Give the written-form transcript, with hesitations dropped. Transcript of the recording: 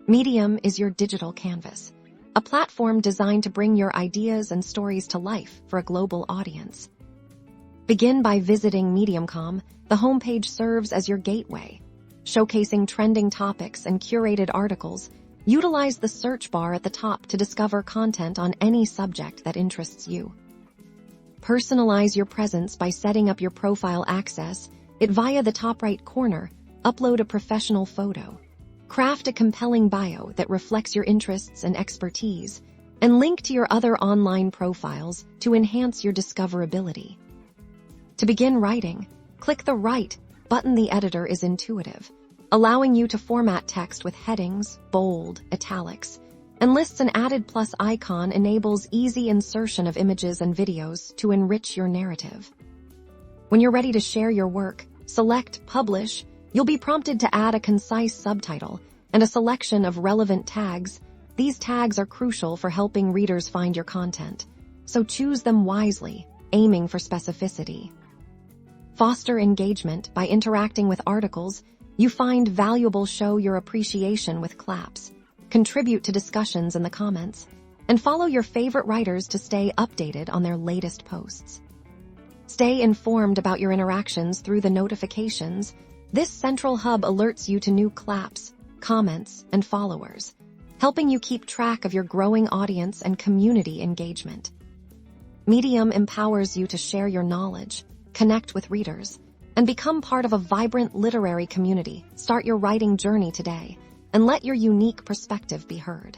Medium is your digital canvas, a platform designed to bring your ideas and stories to life for a global audience. Begin by visiting Medium.com. The homepage serves as your gateway, showcasing trending topics and curated articles. Utilize the search bar at the top to discover content on any subject that interests you. Personalize your presence by setting up your profile access it via the top right corner. Upload a professional photo. Craft a compelling bio that reflects your interests and expertise, and link to your other online profiles to enhance your discoverability. To begin writing, click the Write button. The editor is intuitive, allowing you to format text with headings, bold, italics, and lists. An added plus icon enables easy insertion of images and videos to enrich your narrative. When you're ready to share your work, select Publish. You'll be prompted to add a concise subtitle and a selection of relevant tags. These tags are crucial for helping readers find your content, so choose them wisely, aiming for specificity. Foster engagement by interacting with articles you find valuable. Show your appreciation with claps, contribute to discussions in the comments, and follow your favorite writers to stay updated on their latest posts. Stay informed about your interactions through the notifications. This central hub alerts you to new claps, comments, and followers, helping you keep track of your growing audience and community engagement. Medium empowers you to share your knowledge, connect with readers, and become part of a vibrant literary community. Start your writing journey today and let your unique perspective be heard.